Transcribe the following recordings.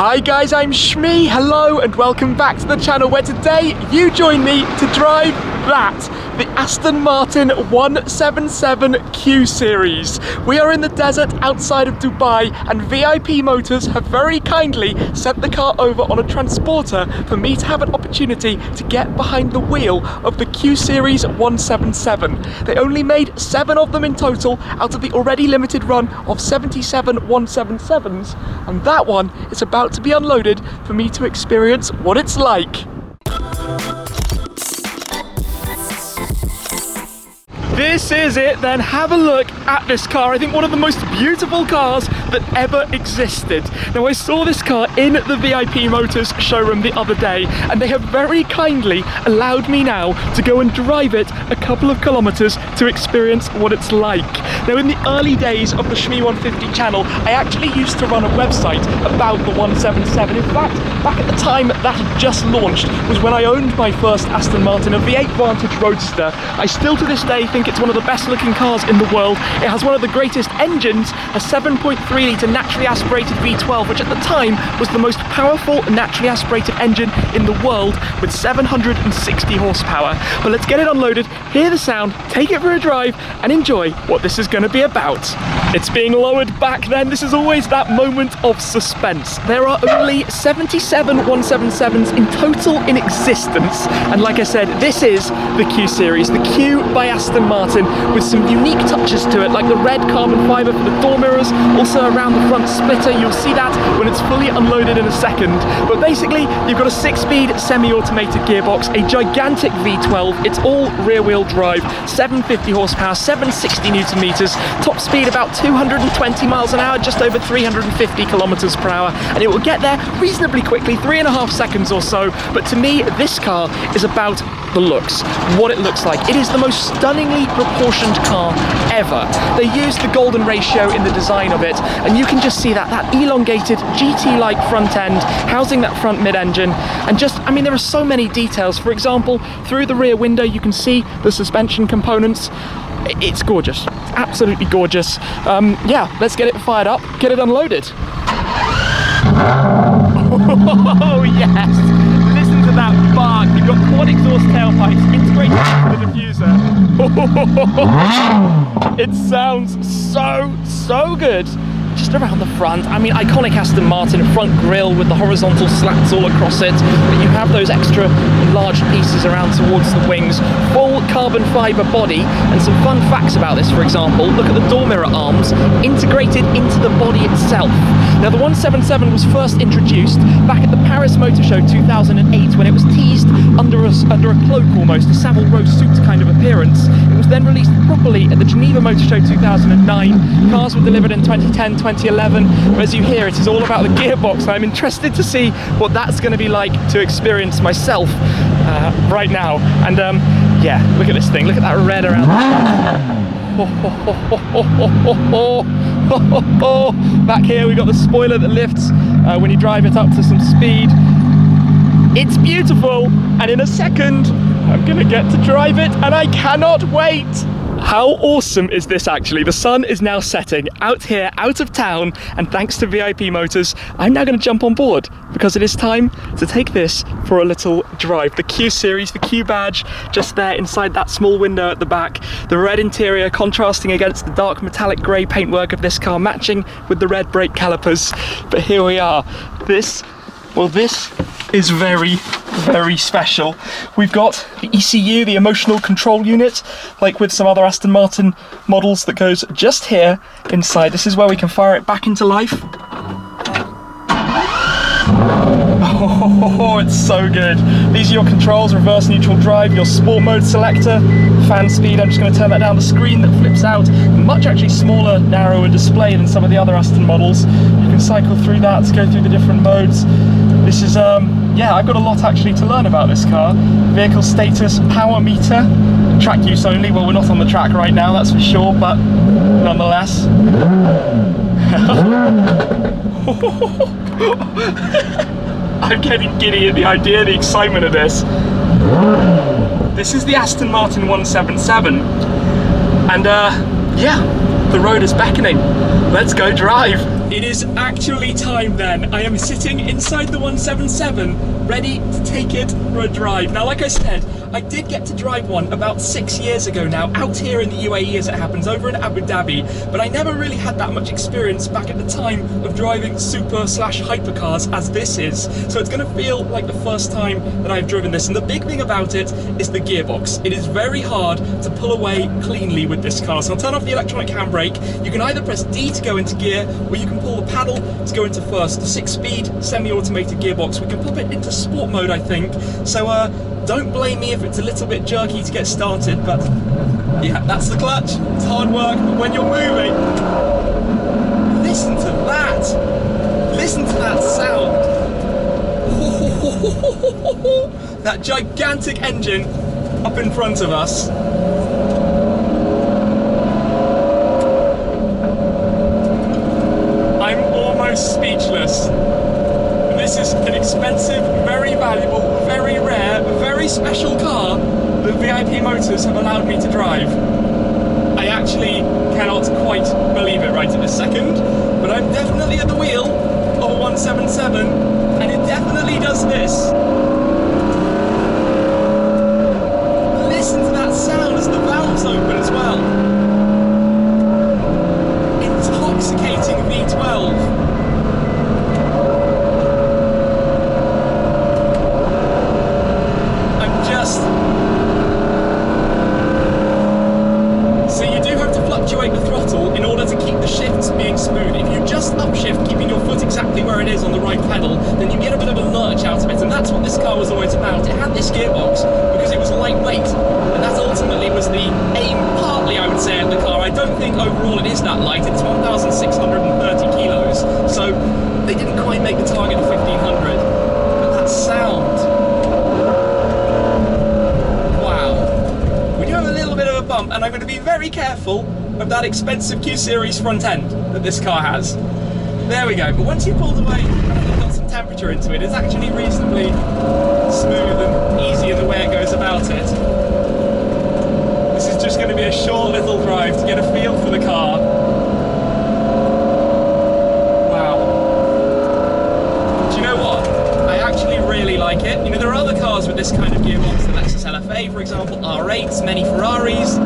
Hi guys, I'm Shmee, hello and welcome back to the channel where today you join me to drive the Aston Martin 177 Q Series. We are in the desert outside of Dubai and VIP Motors have very kindly sent the car over on a transporter for me to have an opportunity to get behind the wheel of the Q Series 177. They only made 7 of them in total out of the already limited run of 77 177s, and that one is about to be unloaded for me to experience what it's like. This is it then, have a look at this car. I think one of the most beautiful cars that ever existed. Now I saw this car in the VIP Motors showroom the other day and they have very kindly allowed me now to go and drive it a couple of kilometers to experience what it's like. Now in the early days of the Shmee 150 channel, I actually used to run a website about the 177. In fact, back at the time that had just launched was when I owned my first Aston Martin, a V8 Vantage Roadster. I still to this day think it's one of the best looking cars in the world. It has one of the greatest engines, a 7.3 litre naturally aspirated V12, which at the time was the most powerful naturally aspirated engine in the world with 760 horsepower. But let's get it unloaded, hear the sound, take it for a drive and enjoy what this is going to be about. It's being lowered back then. This is always that moment of suspense. There are only 77 177s in total in existence, and like I said, this is the Q Series, the Q by Aston Martin, with some unique touches to it, like the red carbon fibre for the door mirrors, also around the front splitter. You'll see that when it's fully unloaded in a second. But basically, you've got a 6-speed semi-automated gearbox, a gigantic V12, it's all rear-wheel drive, 750 horsepower, 760 newton meters, top speed about 220 miles an hour, just over 350 kilometers per hour, and it will get there reasonably quickly, 3.5 seconds or so. But to me, this car is about the looks, what it looks like. It is the most stunningly proportioned car ever. They used the golden ratio in the design of it, and you can just see that elongated GT-like front end, housing that front mid-engine, and just, I mean, there are so many details. For example, through the rear window, you can see the suspension components. It's gorgeous, it's absolutely gorgeous. Yeah, let's get it fired up, get it unloaded. Oh yes! Listen to that bark. You've got quad exhaust tailpipes integrated into the diffuser. It sounds so good. Just around the front, I mean, iconic Aston Martin front grille with the horizontal slats all across it, but you have those extra large pieces around towards the wings, full carbon fibre body, and some fun facts about this. For example, look at the door mirror arms integrated into the body itself. Now the 177 was first introduced back at the Paris Motor Show 2008 when it was teased under a cloak almost, a Savile Row suit kind of appearance. It was then released properly at the Geneva Motor Show 2009. Cars were delivered in 2010, 2011, but as you hear, it is all about the gearbox. I'm interested to see what that's going to be like to experience myself right now. And yeah, look at this thing, look at that red around back here we've got the spoiler that lifts when you drive it up to some speed. It's beautiful, and in a second I'm gonna get to drive it and I cannot wait. How awesome is this actually? The sun is now setting out here, out of town, and thanks to VIP Motors, I'm now going to jump on board because it is time to take this for a little drive. The Q Series, the Q badge, just there inside that small window at the back. The red interior contrasting against the dark metallic grey paintwork of this car, matching with the red brake calipers. But here we are. This is very special. We've got the ECU, the emotional control unit, like with some other Aston Martin models, that goes just here inside. This is where we can fire it back into life. Oh, it's so good. These are your controls: reverse, neutral drive, your sport mode selector, fan speed. I'm just going to turn that down. The screen that flips out, much actually smaller, narrower display than some of the other Aston models. You can cycle through that to go through the different modes. This is, yeah, I've got a lot actually to learn about this car. Vehicle status, power meter, track use only. Well, we're not on the track right now, that's for sure, but nonetheless. I'm getting giddy at the idea, the excitement of this. This is the Aston Martin 177, and yeah, the road is beckoning. Let's go drive. It is is actually time then. I am sitting inside the 177, ready to take it for a drive. Now, like I said, I did get to drive one about 6 years ago now, out here in the UAE as it happens, over in Abu Dhabi, but I never really had that much experience back at the time of driving super/hypercars as this is. So it's gonna feel like the first time that I've driven this. And the big thing about it is the gearbox. It is very hard to pull away cleanly with this car. So I'll turn off the electronic handbrake. You can either press D to go into gear, or you can pull the paddle to go into first. The 6-speed semi-automated gearbox, we can pop it into sport mode, I think. So don't blame me if it's a little bit jerky to get started, but yeah, that's the clutch. It's hard work, but when you're moving, listen to that. Listen to that sound. That gigantic engine up in front of us. I'm almost speechless. This is an expensive, very valuable, very rare, very special car that VIP Motors have allowed me to drive. I actually cannot quite believe it right at this second, but I'm definitely at the wheel of a 177, and it definitely does this. Listen to that sound as the valves open as well. Intoxicating V12. So you do have to fluctuate the throttle in order to keep the shifts being smooth. If you just upshift, keeping your foot exactly where it is on the right pedal, then you get a bit of a lurch out of it, and that's what this car was always about. It had this gearbox because it was lightweight, and that ultimately was the aim, partly I would say, of the car. I don't think overall it is that light. It's 1,630 kilos, so they didn't quite make the target of 1,500, but that sound. Bump, and I'm going to be very careful of that expensive Q Series front end that this car has. There we go. But once you pulled away and you've got some temperature into it, it's actually reasonably smooth and easy in the way it goes about it. This is just going to be a short little drive to get a feel for the car. Wow. Do you know what? I actually really like it. You know, there are other cars with this kind of gearbox, the Lexus LFA, for example, R8s, many Ferraris.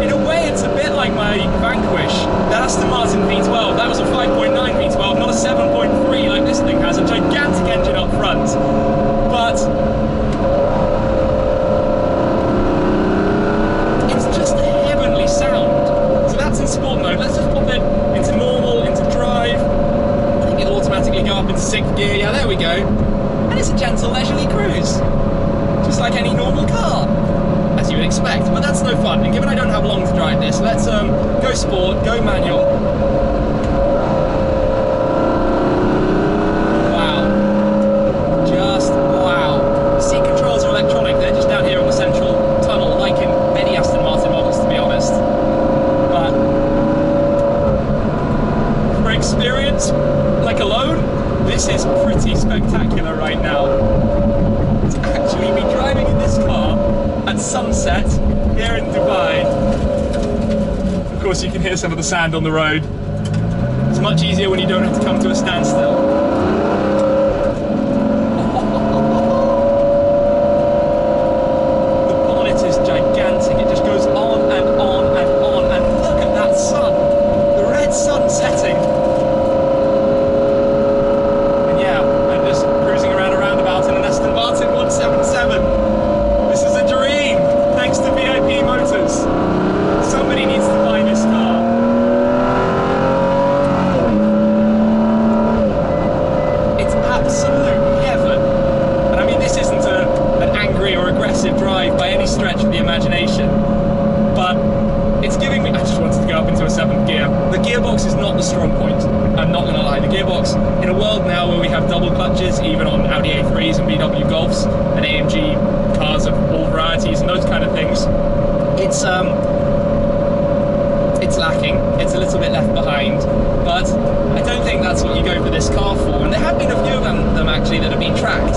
In a way, it's a bit like my Vanquish, that Aston Martin V12. That was a 5.9 V12, not a 7.3 like this thing has, a gigantic engine up front. But sound. So that's in sport mode. Let's just pop it into normal, into drive. I think it'll automatically go up into 6th gear. Yeah, there we go. And it's a gentle, leisurely cruise. Just like any normal car, as you would expect. But that's no fun. And given I don't have long to drive this, let's go sport, go manual. Wow. Just wow. The seat controls are electronic. They're just down here on the central tunnel, like in many Aston Martin models, to be honest. But for experience, like alone, this is pretty spectacular right now. To actually be driving in this car at sunset here in Dubai. Of course, you can hear some of the sand on the road. It's much easier when you don't have to come to a standstill. Gearbox is not the strong point, I'm not going to lie. The gearbox, in a world now where we have double clutches, even on Audi A3s and VW Golfs and AMG cars of all varieties and those kind of things, it's lacking. It's a little bit left behind, but I don't think that's what you go for this car for. And there have been a few of them actually that have been tracked.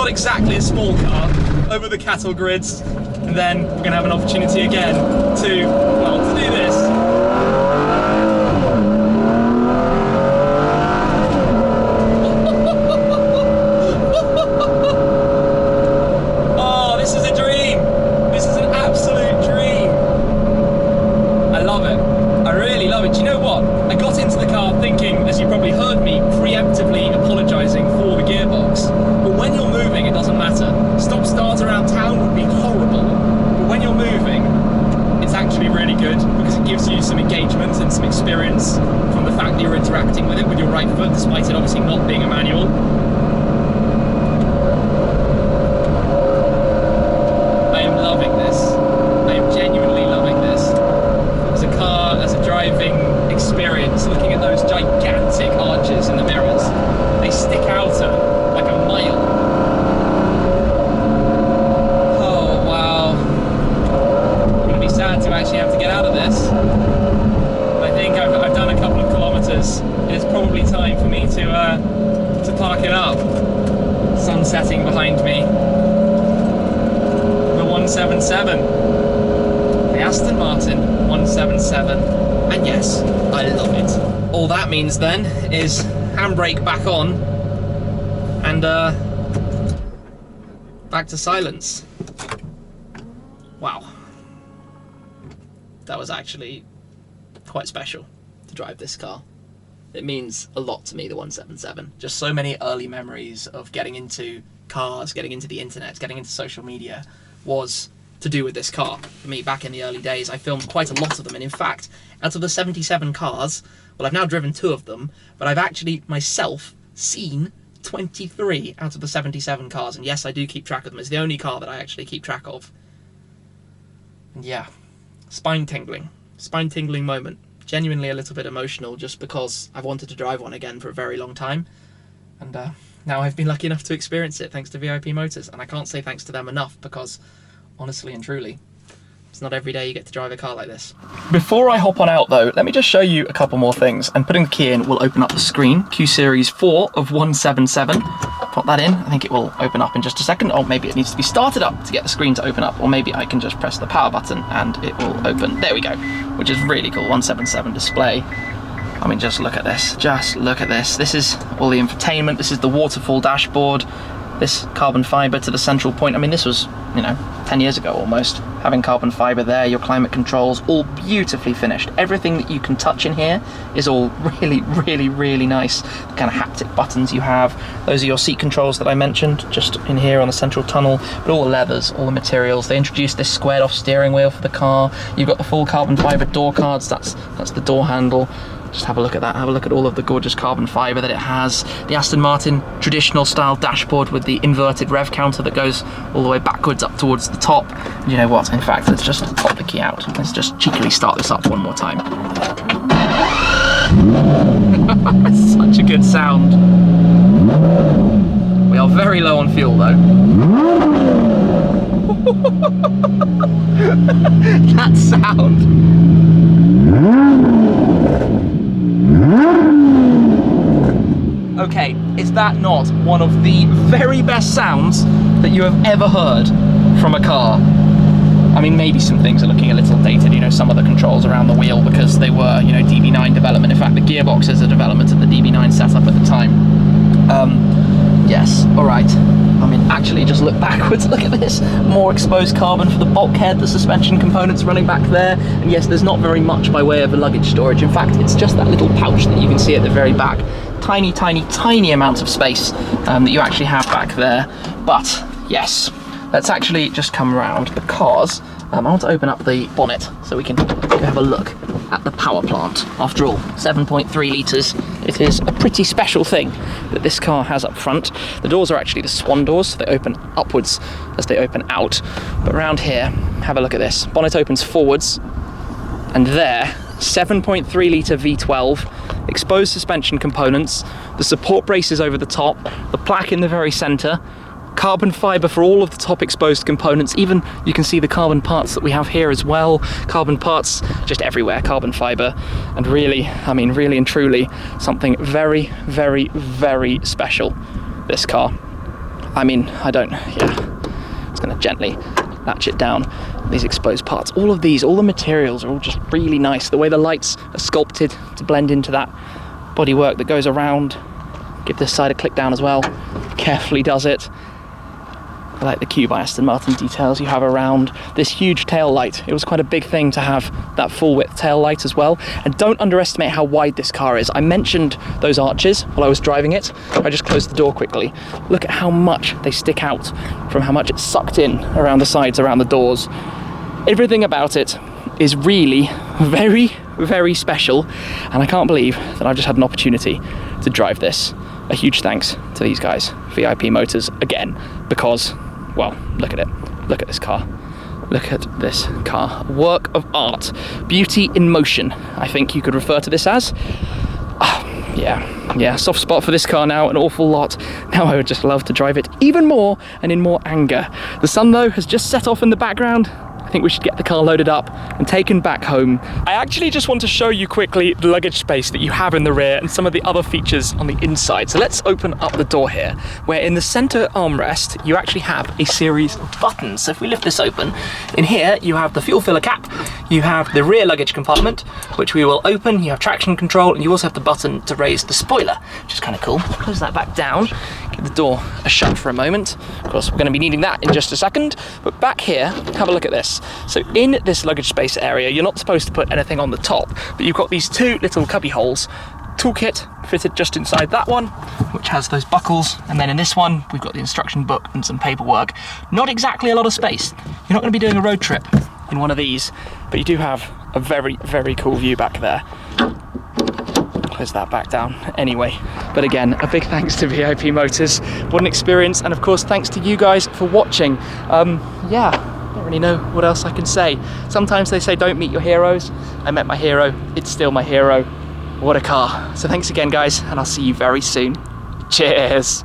not exactly a small car, over the cattle grids, and then we're going to have an opportunity again to, well, to do this. Oh, this is a dream. This is an absolute dream. I love it. I really love it. Do you know what? I got into the car thinking, as you probably heard me, preemptively apologising for the gearbox. But when you're moving, it doesn't matter. Stop-start around town would be horrible. But when you're moving, it's actually really good because it gives you some engagement and some experience from the fact that you're interacting with it with your right foot, despite it obviously not being a manual. I am loving this. I am genuinely loving this. As a car, as a driving experience, looking at those gigantic arches in the mirrors, they stick out like a mile. Oh wow. I'm going to be sad to actually have to get out of this. But I think I've done a couple of kilometres. It's probably time for me to park it up. Sun setting behind me. The 177. The Aston Martin 177. And yes, I love it. All that means then is handbrake back on and back to silence. Wow. That was actually quite special to drive this car. It means a lot to me, the 177. Just so many early memories of getting into cars, getting into the internet, getting into social media was to do with this car. For me, back in the early days, I filmed quite a lot of them, and in fact, out of the 77 cars, well, I've now driven 2 of them, but I've actually myself seen 23 out of the 77 cars, and yes, I do keep track of them. It's the only car that I actually keep track of. And yeah, spine-tingling moment. Genuinely a little bit emotional, just because I've wanted to drive one again for a very long time, and now I've been lucky enough to experience it thanks to VIP Motors, and I can't say thanks to them enough, because honestly and truly, it's not every day you get to drive a car like this. Before I hop on out though, let me just show you a couple more things, and putting the key in will open up the screen. Q Series 4 of 177. Put that in, I think it will open up in just a second. Oh, maybe it needs to be started up to get the screen to open up, or maybe I can just press the power button and it will open. There we go, which is really cool. 177 display. I mean, just look at this, just look at this. This is all the infotainment, this is the waterfall dashboard, this carbon fibre to the central point. I mean, this was, you know, 10 years ago almost. Having carbon fibre there, your climate controls, all beautifully finished. Everything that you can touch in here is all really, really, really nice. The kind of haptic buttons you have, those are your seat controls that I mentioned, just in here on the central tunnel, but all the leathers, all the materials. They introduced this squared off steering wheel for the car. You've got the full carbon fibre door cards, that's the door handle. Just have a look at that, have a look at all of the gorgeous carbon fibre that it has. The Aston Martin traditional style dashboard with the inverted rev counter that goes all the way backwards up towards the top. And you know what, in fact, let's just pop the key out. Let's just cheekily start this up one more time. It's such a good sound. We are very low on fuel though. That sound. Okay, is that not one of the very best sounds that you have ever heard from a car? I mean, maybe some things are looking a little dated, you know, some of the controls around the wheel because they were, you know, DB9 development. In fact, the gearbox is a development of the DB9 setup at the time. Yes, all right. I mean, actually, just look backwards, look at this. More exposed carbon for the bulkhead, the suspension components running back there. And yes, there's not very much by way of a luggage storage. In fact, it's just that little pouch that you can see at the very back. Tiny, tiny, tiny amount of space that you actually have back there. But yes, let's actually just come around because I want to open up the bonnet so we can go have a look at the power plant. After all, 7.3 litres. It is a pretty special thing that this car has up front. The doors are actually the swan doors, so they open upwards as they open out. But around here, have a look at this. Bonnet opens forwards, and there, 7.3 litre V12, exposed suspension components, the support braces over the top, the plaque in the very centre, carbon fibre for all of the top exposed components. Even you can see the carbon parts that we have here as well. Carbon parts just everywhere, carbon fibre. And really, I mean, really and truly, something very, very, very special, this car. I mean, I don't, yeah, it's gonna gently latch it down. These exposed parts, all of these, all the materials are all just really nice. The way the lights are sculpted to blend into that bodywork that goes around. Give this side a click down as well. Carefully does it. I like the Q by Aston Martin details you have around this huge tail light. It was quite a big thing to have that full width tail light as well. And don't underestimate how wide this car is. I mentioned those arches while I was driving it. I just closed the door quickly. Look at how much they stick out from how much it's sucked in around the sides, around the doors. Everything about it is really very, very special. And I can't believe that I've just had an opportunity to drive this. A huge thanks to these guys, VIP Motors, again, because, well, look at it. Look at this car. Look at this car. Work of art. Beauty in motion, I think you could refer to this as. Yeah, soft spot for this car now, an awful lot. Now I would just love to drive it even more and in more anger. The sun, though, has just set off in the background. I think we should get the car loaded up and taken back home. I actually just want to show you quickly the luggage space that you have in the rear and some of the other features on the inside. So let's open up the door here, where in the center armrest, you actually have a series of buttons. So if we lift this open, in here, you have the fuel filler cap, you have the rear luggage compartment, which we will open, you have traction control, and you also have the button to raise the spoiler, which is kind of cool. Close that back down, give the door a shut for a moment. Of course, we're going to be needing that in just a second, but back here, have a look at this. So in this luggage space area, you're not supposed to put anything on the top, but you've got these two little cubby holes. Toolkit fitted just inside that one, which has those buckles, and then in this one, we've got the instruction book and some paperwork. Not exactly a lot of space. You're not going to be doing a road trip in one of these, but you do have a very, very cool view back there. Close that back down anyway. But again, a big thanks to VIP Motors. What an experience, and of course, thanks to you guys for watching. Yeah. I don't really know what else I can say. Sometimes they say don't meet your heroes. I met my hero, it's still my hero. What a car. So thanks again, guys, and I'll see you very soon. Cheers.